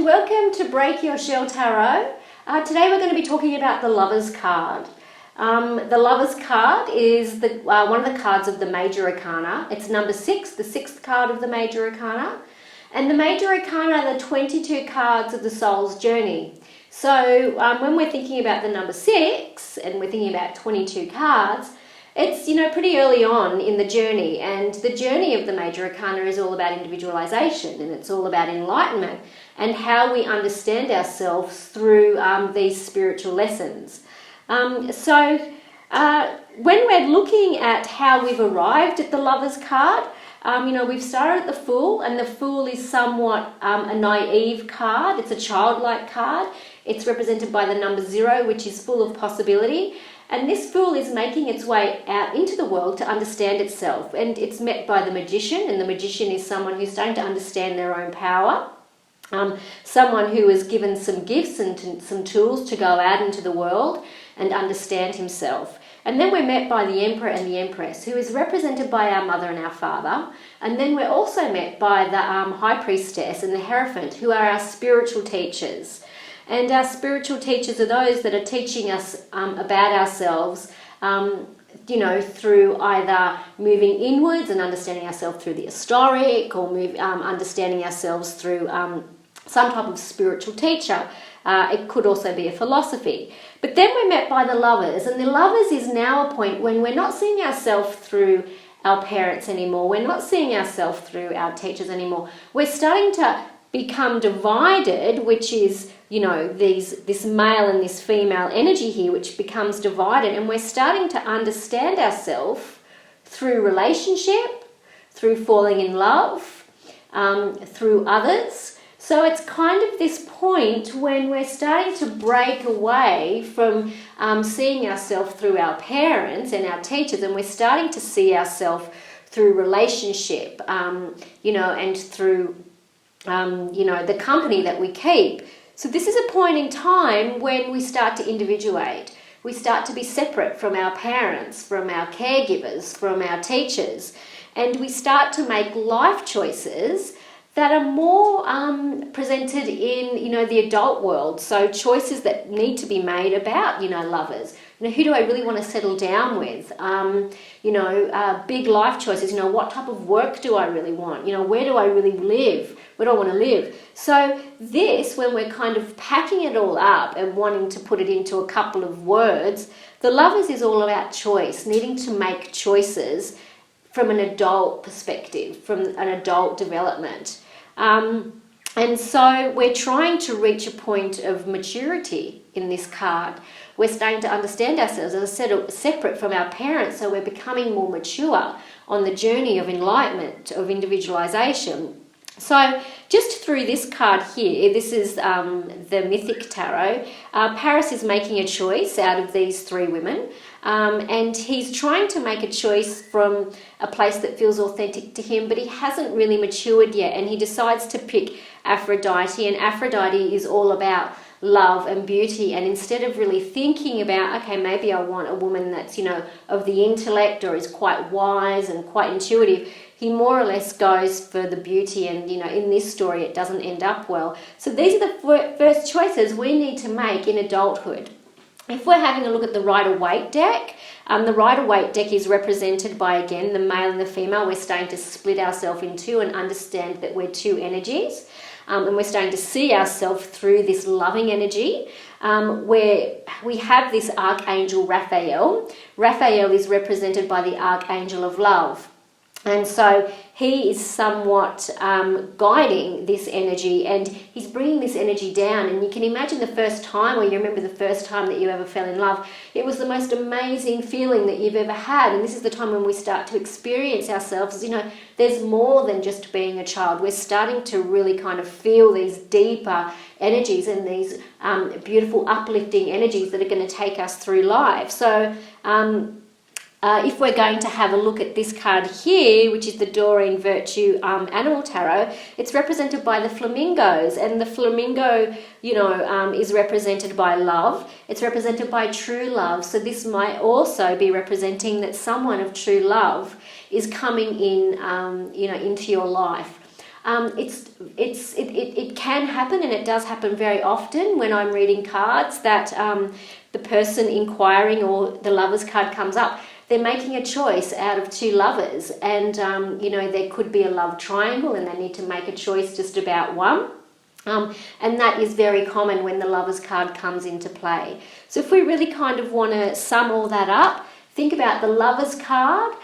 welcome to Break Your Shell Tarot. Today we're going to be talking about the Lover's card. The Lover's card is one of the cards of the Major Arcana. It's number 6, the 6th card of the Major Arcana. And the Major Arcana are the 22 cards of the soul's journey. So when we're thinking about the number 6 and we're thinking about 22 cards, it's, pretty early on in the journey, and the journey of the Major Arcana is all about individualization, and it's all about enlightenment and how we understand ourselves through these spiritual lessons. So when we're looking at how we've arrived at the Lover's card, we've started at the Fool, and the Fool is somewhat a naive card. It's a childlike card. It's represented by the number 0, which is full of possibility. And this Fool is making its way out into the world to understand itself. And it's met by the Magician, and the Magician is someone who's starting to understand their own power. Someone who is given some gifts and some tools to go out into the world and understand himself. And then we're met by the Emperor and the Empress, who is represented by our mother and our father. And then we're also met by the High Priestess and the Hierophant, who are our spiritual teachers. And our spiritual teachers are those that are teaching us about ourselves, through either moving inwards and understanding ourselves through the historic, or understanding ourselves through some type of spiritual teacher. It could also be a philosophy. But then we're met by the Lovers, and the Lovers is now a point when we're not seeing ourselves through our parents anymore. We're not seeing ourselves through our teachers anymore. We're starting to become divided, which is, this male and this female energy here, which becomes divided, and we're starting to understand ourselves through relationship, through falling in love, through others. So it's kind of this point when we're starting to break away from seeing ourselves through our parents and our teachers, and we're starting to see ourselves through relationship, and through the company that we keep. So this is a point in time when we start to individuate. We start to be separate from our parents, from our caregivers, from our teachers, and we start to make life choices that are more presented in, the adult world. So choices that need to be made about, lovers. Who do I really want to settle down with? Big life choices. What type of work do I really want? Where do I really live? Where do I want to live? So this, when we're kind of packing it all up and wanting to put it into a couple of words, the Lovers is all about choice, needing to make choices from an adult perspective, from an adult development. And so we're trying to reach a point of maturity in this card. We're starting to understand ourselves, as I said, separate from our parents, so we're becoming more mature on the journey of enlightenment, of individualization. So just through this card here, this is the Mythic Tarot. Paris is making a choice out of these 3 women, and he's trying to make a choice from a place that feels authentic to him, but he hasn't really matured yet, and he decides to pick Aphrodite, and Aphrodite is all about love and beauty. And instead of really thinking about, okay, maybe I want a woman that's, of the intellect or is quite wise and quite intuitive, he more or less goes for the beauty, and, in this story it doesn't end up well. So these are the first choices we need to make in adulthood. If we're having a look at the Rider-Waite deck, the Rider-Waite deck is represented by, again, the male and the female. We're starting to split ourselves in two and understand that we're 2 energies. And we're starting to see ourselves through this loving energy, where we have this Archangel Raphael. Raphael is represented by the Archangel of Love. And so he is somewhat guiding this energy, and he's bringing this energy down. And you can imagine the first time, or you remember the first time that you ever fell in love, it was the most amazing feeling that you've ever had. And this is the time when we start to experience ourselves, there's more than just being a child. We're starting to really kind of feel these deeper energies and these beautiful uplifting energies that are going to take us through life. So if we're going to have a look at this card here, which is the Doreen Virtue Animal Tarot, it's represented by the flamingos, and the flamingo, is represented by love. It's represented by true love. So this might also be representing that someone of true love is coming in, into your life. it can happen, and it does happen very often when I'm reading cards, that the person inquiring or the Lovers card comes up, they're making a choice out of two lovers, and there could be a love triangle and they need to make a choice just about one. And that is very common when the Lovers card comes into play. So if we really kind of want to sum all that up, think about the Lovers card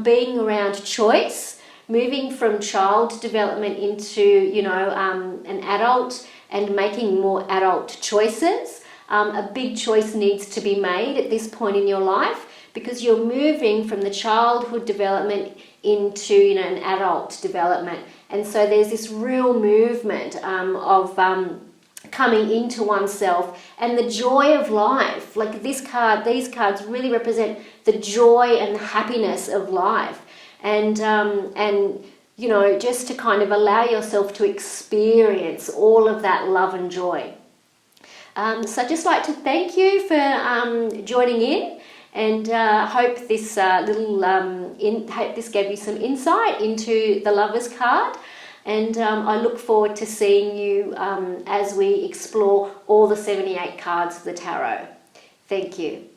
being around choice, moving from child development into, an adult and making more adult choices. A big choice needs to be made at this point in your life, because you're moving from the childhood development into, an adult development. And so there's this real movement of coming into oneself and the joy of life. Like these cards really represent the joy and the happiness of life. And just to kind of allow yourself to experience all of that love and joy. So I'd just like to thank you for joining in, and hope this hope this gave you some insight into the Lovers card. And I look forward to seeing you as we explore all the 78 cards of the tarot. Thank you.